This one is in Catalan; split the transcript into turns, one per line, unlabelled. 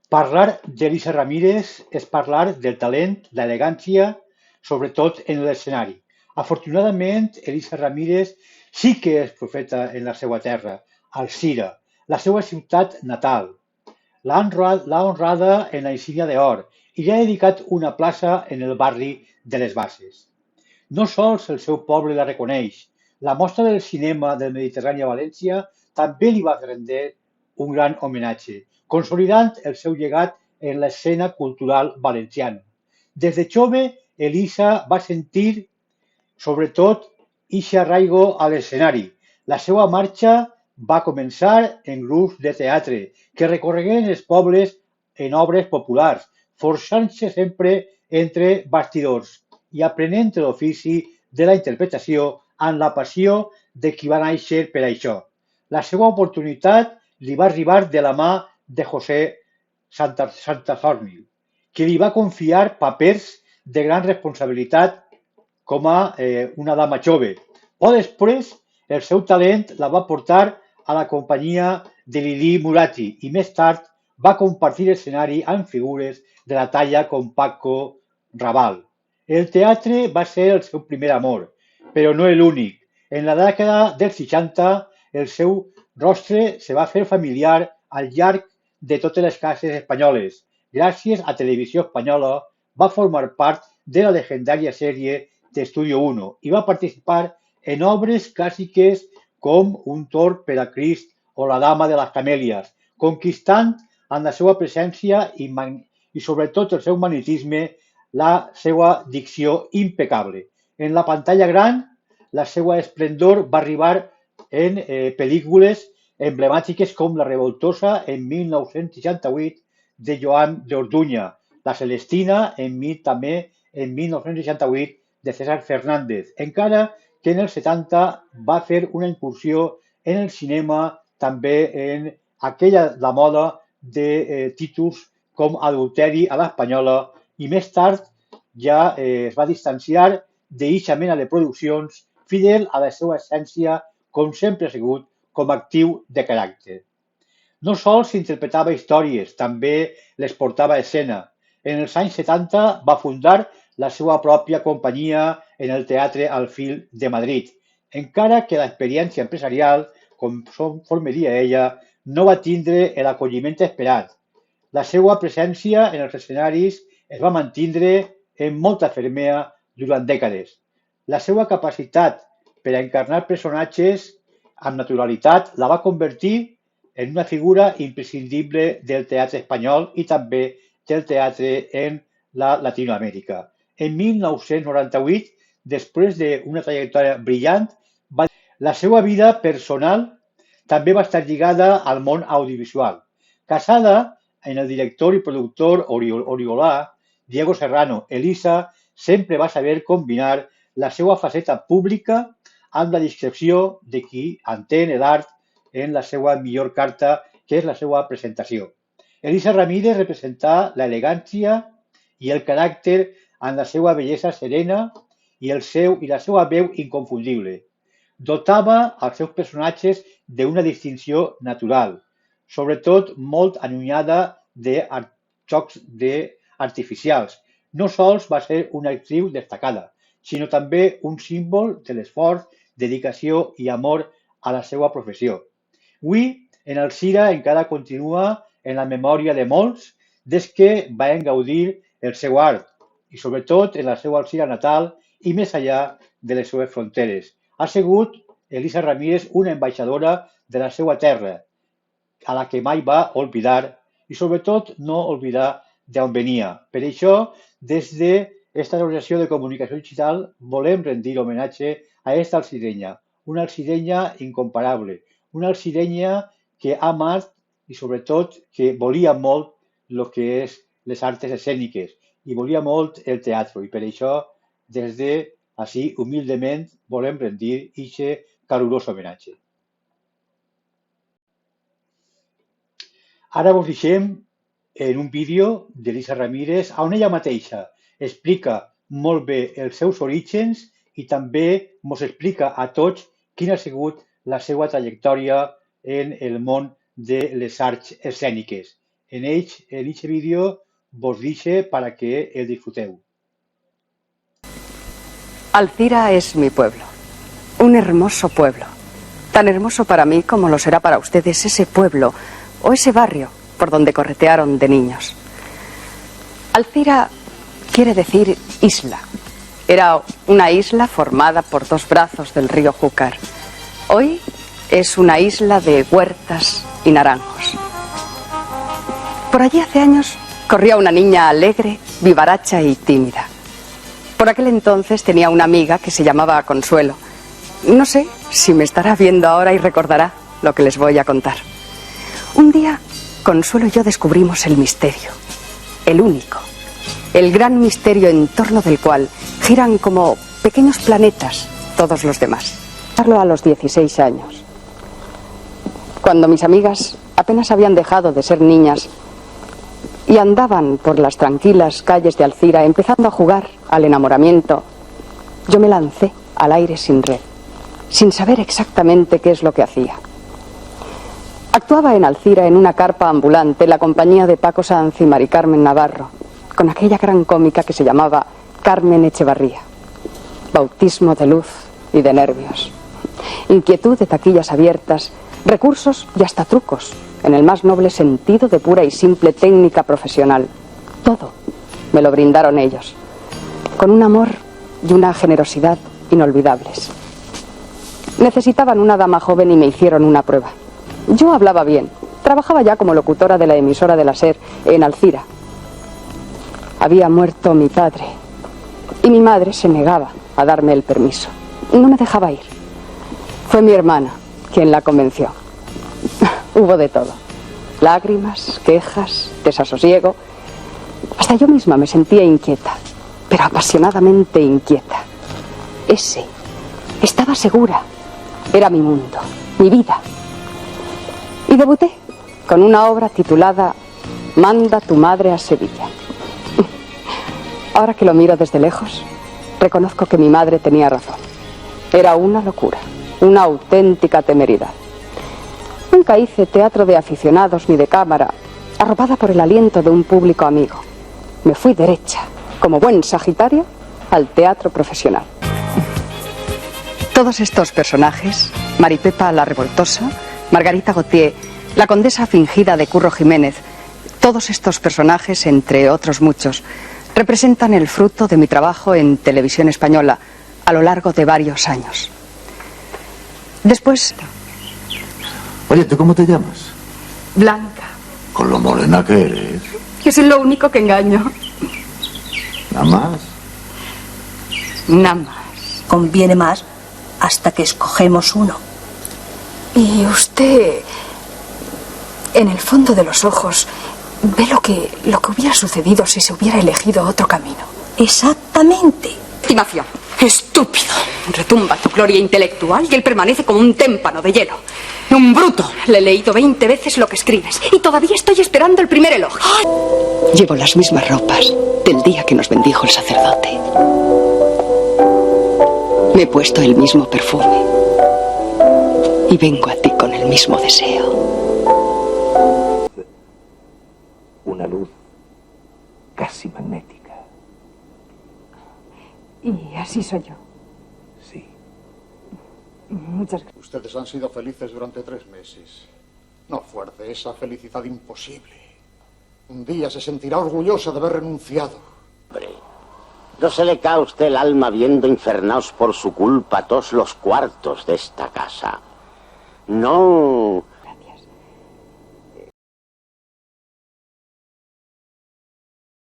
Parlar d'Elisa Ramírez és parlar del talent, l'elegància, sobretot en l'escenari. Afortunadament, Elisa Ramírez sí que és profeta en la seva terra, Alzira, la seva ciutat natal. L'ha honrada en la insígnia d'or i li ha dedicat una plaça en el barri de les Basses. No sols el seu poble la reconeix, la Mostra del Cinema del Mediterrani a València també li va rendre un gran homenatge, consolidant el seu llegat en l'escena cultural valenciana. Des de jove, Elisa va sentir, sobretot, ixe arraigo a l'escenari. La seva marxa va començar en grups de teatre que recorreguen els pobles en obres populars, forçant-se sempre entre bastidors i aprenent l'ofici de la interpretació amb la passió de qui va néixer per això. La seva oportunitat li va arribar de la mà de José Santazorni, que li va confiar papers de gran responsabilitat com a una dama jove. O després, el seu talent la va portar a la companyia de Lili Murati i més tard va compartir escenari amb figures de la talla com Paco Raval. El teatre va ser el seu primer amor, però no l'únic. En la dècada dels 60, el seu rostre se va fer familiar al llarg de totes les cases espanyoles. Gràcies a Televisió Espanyola va formar part de la legendària sèrie d'Estudio 1 i va participar en obres clàssiques com Un tord per a Crist o La dama de les camèlies, conquistant amb la seva presència i sobretot el seu magnetisme la seva dicció impecable. En la pantalla gran, la seva esplendor va arribar en pel·lícules emblemàtiques com La revoltosa en 1968 de Joan d'Orduña, La Celestina també en 1968 de César Fernández, encara que en els 70 va fer una incursió en el cinema també en aquella de moda de títols com Adulteri a l'espanyola i més tard ja es va distanciar d'eixa mena de produccions fidel a la seva essència com sempre ha sigut com a actiu de caràcter. No sols interpretava històries, també les portava a escena. En els anys 70 va fundar la seva pròpia companyia en el Teatre Alfil de Madrid, encara que l'experiència empresarial, conforme dia ella, no va tindre l'acolliment esperat. La seva presència en els escenaris es va mantindre amb molta fermea durant dècades. La seva capacitat per a encarnar personatges amb naturalitat la va convertir en una figura imprescindible del teatre espanyol i també del teatre en la Latinoamèrica. En 1998, després d'una trajectòria brillant, la seva vida personal també va estar lligada al món audiovisual. Casada amb el director i productor oriolà Diego Serrano, Elisa sempre va saber combinar la seva faceta pública amb la discreció de qui entén l'art en la seva millor carta, que és la seva presentació. Elisa Ramírez representà l'elegància i el caràcter amb la seva bellesa serena i la seva veu inconfundible. Dotava els seus personatges d'una distinció natural, sobretot molt allunyada de xocs artificials. No sols va ser una actriu destacada, sinó també un símbol de l'esforç, dedicació i amor a la seva professió. Avui, en Alzira encara continua en la memòria de molts des que van gaudir el seu art i sobretot en la seva Alzira natal i més enllà de les seves fronteres. Ha sigut Elisa Ramírez una ambaixadora de la seva terra, a la que mai va oblidar i sobretot no oblidar d'on venia. Per això, des d'esta Organització de Comunicació Digital volem rendir homenatge a esta alzirenya, una alzirenya incomparable, una alzirenya que ha amat i sobretot que volia molt el que és les arts escèniques i volia molt el teatre i per això des de així humilment volem rendir aquest calorós homenatge. Ara vos deixem en un vídeo d'Elisa Ramírez on ella mateixa explica molt bé els seus orígens i també ens explica a tots quina ha sigut la seva trajectòria en el món de les arts escèniques. en eixe vídeo vos dice para que el disfruteu.
Alcira es mi pueblo, un hermoso pueblo, tan hermoso para mí como lo será para ustedes ese pueblo o ese barrio por donde corretearon de niños. Alcira quiere decir isla. Era una isla formada por dos brazos del río Júcar. Hoy es una isla de huertas y naranjos. Por allí hace años corría una niña alegre, vivaracha y tímida. Por aquel entonces tenía una amiga que se llamaba Consuelo. No sé si me estará viendo ahora y recordará lo que les voy a contar. Un día, Consuelo y yo descubrimos el misterio, el único, el gran misterio en torno del cual giran como pequeños planetas todos los demás. A los 16 años, cuando mis amigas apenas habían dejado de ser niñas y andaban por las tranquilas calles de Alcira empezando a jugar al enamoramiento, yo me lancé al aire sin red, sin saber exactamente qué es lo que hacía. Actuaba en Alcira en una carpa ambulante en la compañía de Paco Sanz y Mari Carmen Navarro, con aquella gran cómica que se llamaba Carmen Echevarría. Bautismo de luz y de nervios, inquietud de taquillas abiertas, recursos y hasta trucos, en el más noble sentido de pura y simple técnica profesional. Todo me lo brindaron ellos, con un amor y una generosidad inolvidables. Necesitaban una dama joven y me hicieron una prueba. Yo hablaba bien, trabajaba ya como locutora de la emisora de la SER en Alcira. Había muerto mi padre y mi madre se negaba a darme el permiso. No me dejaba ir. Fue mi hermana quien la convenció. Hubo de todo. Lágrimas, quejas, desasosiego. Hasta yo misma me sentía inquieta, pero apasionadamente inquieta. Ese, estaba segura, era mi mundo, mi vida. Y debuté con una obra titulada Manda tu madre a Sevilla. Ahora que lo miro desde lejos, reconozco que mi madre tenía razón. Era una locura, una auténtica temeridad. Nunca hice teatro de aficionados ni de cámara, arropada por el aliento de un público amigo. Me fui derecha, como buen Sagitario, al teatro profesional. Todos estos personajes, Maripepa la revoltosa, Margarita Gautier, la condesa fingida de Curro Jiménez, todos estos personajes, entre otros muchos, representan el fruto de mi trabajo en Televisión Española a lo largo de varios años. Después...
Oye, ¿tú cómo te llamas?
Blanca.
Con lo morena que eres.
Es lo único que engaño.
¿Nada más?
Nada más.
Conviene más hasta que escogemos uno.
Y usted, en el fondo de los ojos, ve lo que hubiera sucedido si se hubiera elegido otro camino.
Exactamente.
Estimación. Estúpido. Retumba tu gloria intelectual y él permanece como un témpano de hielo. Un bruto. Le he leído 20 veces lo que escribes y todavía estoy esperando el primer elogio. Llevo las mismas ropas del día que nos bendijo el sacerdote. Me he puesto el mismo perfume y vengo a ti con el mismo deseo.
Una luz casi magnética.
Y así soy yo.
Sí.
Muchas gracias.
Ustedes han sido felices durante 3 meses. No fuerce esa felicidad imposible. Un día se sentirá orgullosa de haber renunciado.
Hombre, ¿no se le cae a usted el alma viendo infernaos por su culpa todos los cuartos de esta casa? No,